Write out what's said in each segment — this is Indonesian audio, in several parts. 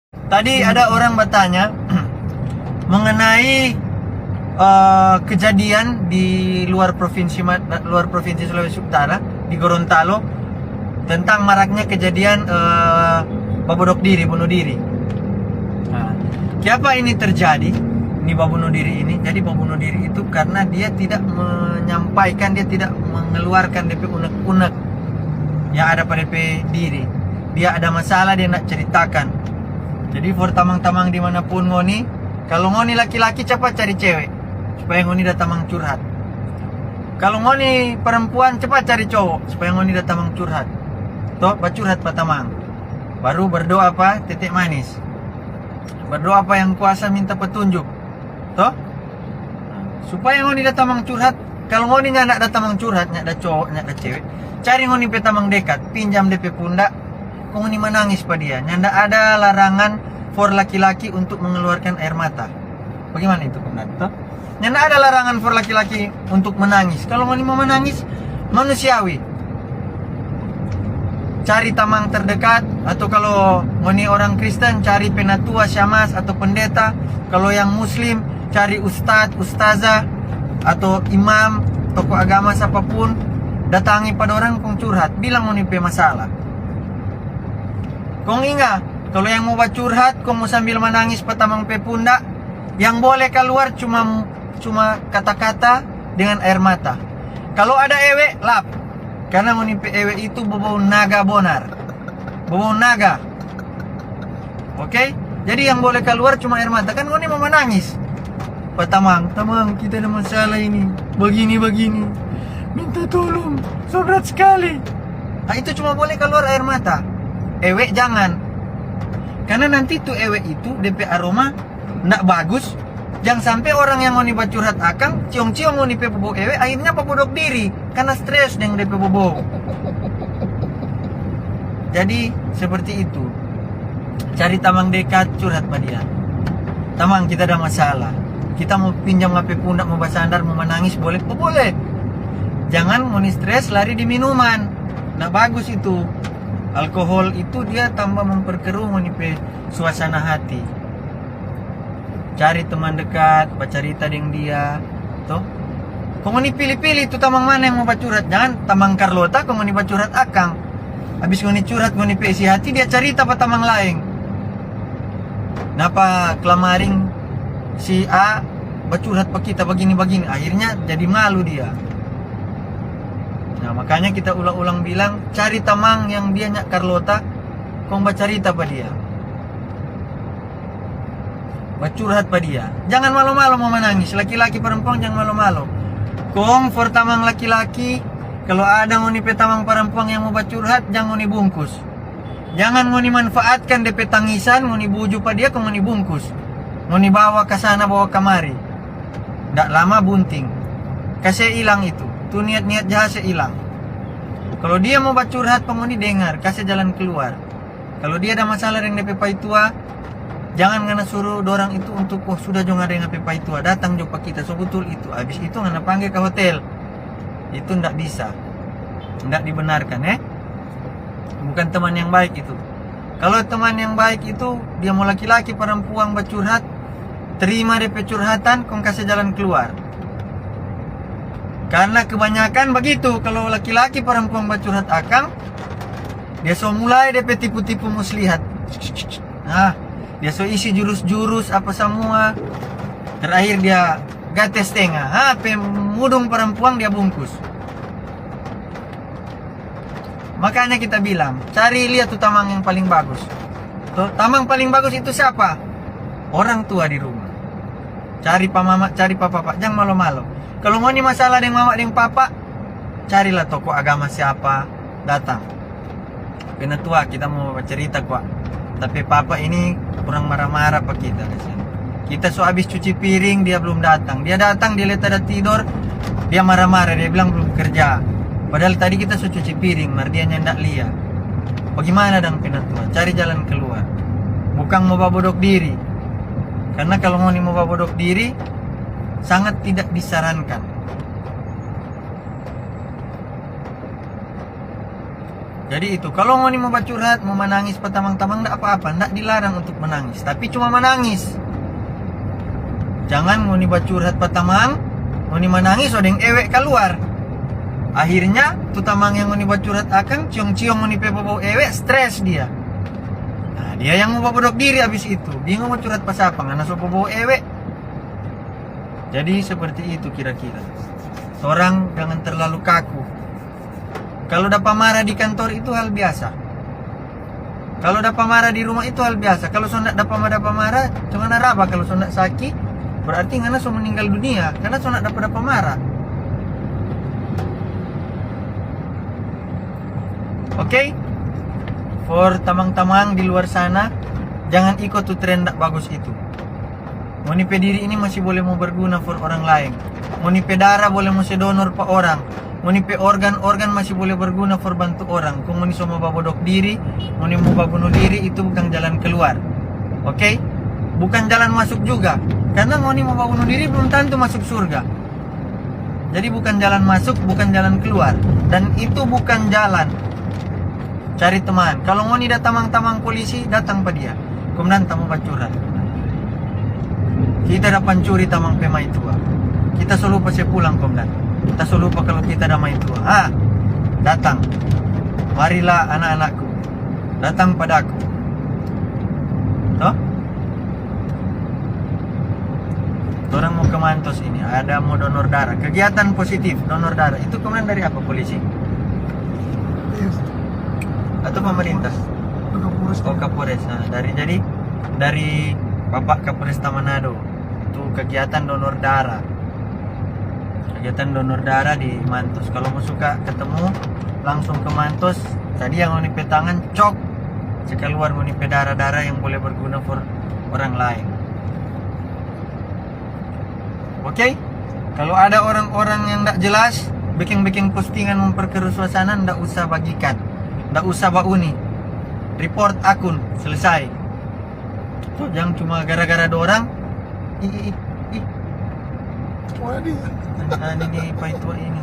Tadi ada orang bertanya mengenai kejadian di luar provinsi Sulawesi Utara, di Gorontalo, tentang maraknya kejadian babodok diri, bunuh diri. Nah, kenapa ini terjadi? Ini bunuh diri ini. Jadi bunuh diri itu karena dia tidak menyampaikan, dia tidak mengeluarkan DP unek-unek yang ada pada DP diri. Dia ada masalah, dia nak ceritakan. Jadi for tamang-tamang dimanapun ngoni, kalau ngoni laki-laki cepat cari cewek supaya ngoni datang curhat. Kalau ngoni perempuan cepat cari cowok supaya ngoni datang curhat. Toh bacurhat patamang. Baru berdoa apa? Titik manis. Berdoa apa yang kuasa, minta petunjuk. Toh supaya ngoni datang curhat. Kalau ngoni nak datang curhat, nak ada cowok, nak ada cewek, cari ngoni petamang dekat, pinjam DP pundak. Kung ini menangis pada dia. Nggak ada larangan for laki-laki untuk mengeluarkan air mata. Bagaimana itu Komnat? Nggak ada larangan for laki-laki untuk menangis. Kalau mau menangis, manusiawi. Cari tamang terdekat, atau kalau ngoni orang Kristen, cari penatua, syamas atau pendeta. Kalau yang Muslim, cari ustadz, ustazah atau imam, tokoh agama siapapun. Datangi pada orang kong curhat, bilang ngoni pe masalah. Kong ingat, kalau yang mau curhat, kong mau sambil menangis petamang pe pundak, yang boleh keluar cuma kata-kata dengan air mata. Kalau ada ewe, lap. Karena ngoni pe ewe itu bobau naga bonar. Bobau naga. Oke? Jadi yang boleh keluar cuma air mata. Kan ngoni mau menangis. Petamang, kita ada masalah ini. Begini. Minta tolong. Berat sekali. Nah, itu cuma boleh keluar air mata. Ewe jangan, karena nanti tuh ewe itu DP aroma ndak bagus. Jangan sampai orang yang ngoni curhat akang ciong-ciong ngoni pe bobo ewe, akhirnya babodok diri karena stres dengan DP bobo. Jadi seperti itu. Cari tamang dekat, curhat pada dia. Tamang, kita ada masalah. Kita mau pinjam HP pundak, mau bersandar, mau menangis, boleh? Oh, boleh. Jangan ngoni stres lari di minuman. Ndak bagus itu. Alkohol itu dia tambah memperkeruh pe suasana hati. Cari teman dekat, bercerita dengan dia. Toh, kau ini pilih-pilih itu tamang mana yang mau curhat. Jangan tamang Carlota, kau ini curhat akang. Habis kau ini curhat, kau ini isi hati, dia cerita apa tamang lain. Napa kelamaring si A bercurhat pak kita begini-begini, akhirnya jadi malu dia. Nah, makanya kita ulang-ulang bilang, cari tamang yang dia nyak Carlota, kong bacarita pa dia. Bacurhat pa dia. Jangan malu-malu mau menangis. Laki-laki perempuan jangan malu-malu. Kong for tamang laki-laki, kalau ada ngoni petamang perempuan yang mau bacurhat, jangan ngoni bungkus. Jangan ngoni manfaatkan DP tangisan, ngoni buju pa dia, kong ngoni bungkus. Ngoni bawa ke sana, bawa kamari. Ndak lama bunting. Kasih hilang itu. Tuh niat-niat jahat hilang. Kalau dia mau curhat, penghuni dengar, kasih jalan keluar. Kalau dia ada masalah dengan DP tua, jangan ngana suruh dorang itu untuk sudah jangan ada yang DP tua, datang jumpa kita, so betul itu. Habis itu ngana panggil ke hotel. Itu ndak bisa. Ndak dibenarkan, Bukan teman yang baik itu. Kalau teman yang baik itu, dia mau laki-laki perempuan curhat, terima DP curhatan, kong kasih jalan keluar. Karena kebanyakan begitu, kalau laki-laki perempuan curhat akang, dia so mulai DP tipu-tipu muslihat. Nah, dia so isi jurus-jurus apa semua. Terakhir dia gates tengah. Pemudung perempuan dia bungkus. Makanya kita bilang, cari lihat tuh tamang yang paling bagus. Tuh, tamang paling bagus itu siapa? Orang tua di rumah. Cari mama, cari papa, jangan malu-malu. Kalau mau nih masalah dengan mama dengan papa, carilah tokoh agama siapa, datang. Penatua, kita mau cerita kok. Tapi papa ini kurang marah-marah pak kita di sini. Kita so habis cuci piring, dia belum datang. Dia datang, dia lihat ada tidur, dia marah-marah, dia bilang belum kerja. Padahal tadi kita so cuci piring, dia nyendak lihat. Bagaimana dong penatua? Cari jalan keluar. Bukan mau babodok diri. Karena kalau mau babodok diri, sangat tidak disarankan. Jadi itu, kalau ngoni mau curhat, mau menangis patamang-tamang, ndak apa-apa, ndak dilarang untuk menangis, tapi cuma menangis. Jangan ngoni curhat patamang, ngoni menangis odeng ewek keluar. Akhirnya tu tamang yang ngoni curhat akan ciong-ciong ngoni pe bau ewek, stres dia. Nah, dia yang mau bodok diri habis itu. Bingung mau curhat pas apa, ngana so bau ewek. Jadi seperti itu kira-kira. Orang jangan terlalu kaku. Kalau dapat marah di kantor itu hal biasa. Kalau dapat marah di rumah itu hal biasa. Kalau so dapat marah, cuma naraba. Kalau so sakit, berarti ngana so meninggal dunia. Karena so dapat marah. Oke? For tamang-tamang di luar sana, jangan ikut tuh tren tak bagus itu. Monipe diri ini masih boleh mau berguna for orang lain. Monipe darah boleh mau donor pa orang. Monipe organ-organ masih boleh berguna for bantu orang. Kung moni mau babodok diri, moni mau bunuh diri, itu bukan jalan keluar. Oke? Bukan jalan masuk juga. Karena moni mau bunuh diri belum tentu masuk surga. Jadi bukan jalan masuk, bukan jalan keluar. Dan itu bukan jalan. Cari teman. Kalau moni datang polisi, datang pa dia. Kemudian tamu bacuran. Kita dapat curi tamang pemai tua. Kita selalu pasti pulang kemudian. Kita selalu lupa kalau kita damai tua. Datang. Marilah anak-anakku. Datang padaku. Toh? Orang mau ke Mantos ini. Ada mau donor darah. Kegiatan positif donor darah. Itu kemudian dari apa polisi? Atau pemerintah? Oh, Kapolres. Nah, dari Bapak Kapolres Manado. Itu kegiatan donor darah. Kegiatan donor darah di Mantos. Kalau mau suka ketemu langsung ke Mantos. Tadi yang mau tangan cok, keluar mau darah-darah yang boleh berguna for orang lain. Oke? Kalau ada orang-orang yang tidak jelas, bikin postingan memperkeruh suasana, tidak usah bagikan, tidak usah bauni. Report akun, selesai. Tuh, jangan cuma gara-gara ada orang. Ini Pak Tua ini.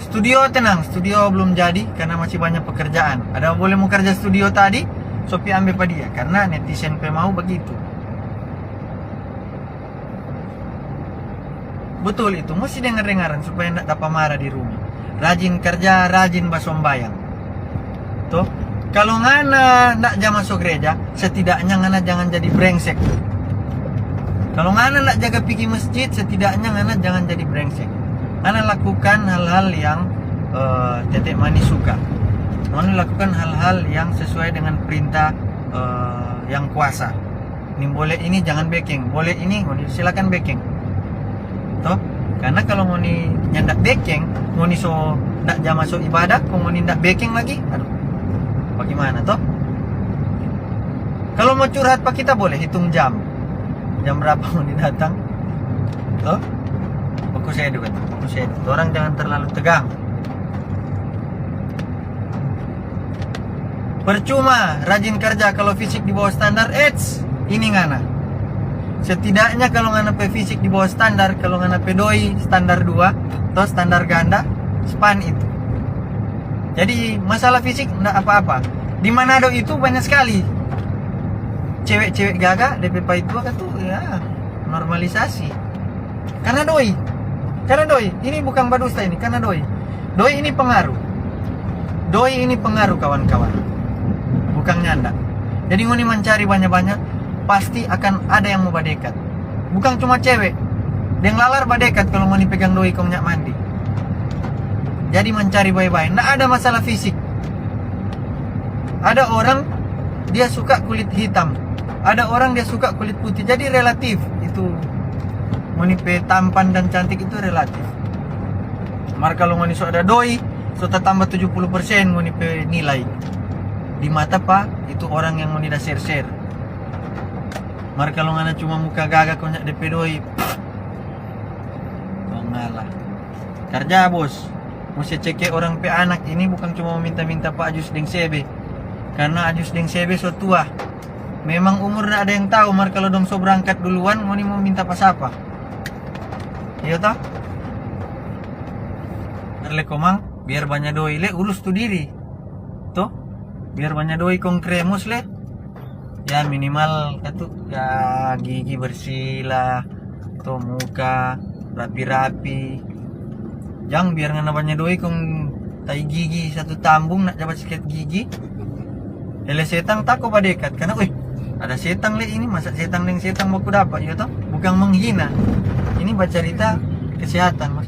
Studio tenang, studio belum jadi karena masih banyak pekerjaan. Ada boleh mau kerja studio tadi, Sopi ambil pada dia karena netizen mau begitu. Betul itu, mesti dengar-dengaran supaya tidak dapat marah di rumah. Rajin kerja, rajin basombayang. Tuh, kalau ngana nak jam masuk gereja, setidaknya ngana jangan jadi brengsek. Kalau ngana nak jaga pergi masjid, setidaknya ngana jangan jadi brengsek. Ngana lakukan hal-hal yang tetek manis suka. Ngana lakukan hal-hal yang sesuai dengan perintah yang kuasa. Ini boleh ini jangan backing, boleh ini silakan backing. Toh, karena kalau ngoni nyandak backing, ngoni so ndak jam masuk ibadah, kau ngoni ndak backing lagi, aduh, bagaimana toh? Kalau mau curhat pak kita boleh hitung jam berapa ngoni datang, toh? Fokus edu kan, fokus edu. Orang jangan terlalu tegang. Percuma rajin kerja kalau fisik di bawah standar, ini ngana. Setidaknya kalau ngana pe fisik di bawah standar, kalau ngana pe doi standar 2 atau standar ganda, span itu. Jadi masalah fisik enggak apa-apa. Di Manado itu banyak sekali cewek-cewek gagah DP itu kan tuh ya normalisasi. Karena doi. Ini bukan badusta ini, karena doi. Doi ini pengaruh. Doi ini pengaruh kawan-kawan. Bukan nyanda. Jadi ngoni mencari banyak-banyak, pasti akan ada yang mau badekat. Bukan cuma cewek. Yang lalar badekat kalau ngoni pegang doi kong nyak mandi. Jadi mencari baik-baik. Nggak ada masalah fisik. Ada orang dia suka kulit hitam. Ada orang dia suka kulit putih. Jadi relatif itu. Ngoni pe tampan dan cantik itu relatif. Mar kalau ngoni so ada doi, so tambah 70% ngoni pe nilai. Di mata pak, itu orang yang ngoni dah share-share. Mar kalau ngana cuma muka gagah kau nyak DP doi. Ngalah. Kerja bos. Mesti cek orang pe anak ini bukan cuma minta-minta Pak Ajus deng sebe. Karena Ajus deng sebe so tua. Memang umur ada yang tahu, mar kalau dong so berangkat duluan ngoni mau minta pas apa? Iya toh? Terlekomang biar banyak doi le urus tu diri toh, biar banyak doi kong kremus le, ya minimal itu ya gigi bersih lah, tuh muka rapi-rapi, jangan biar ngana banyak doi kong tai gigi satu tambung nak jabat sikat gigi, ele setang tako padekat karena wih ada setang le ini, masa setang dengan setang mau dapat ya toh, bukan menghina, ini baca cerita kesehatan mas.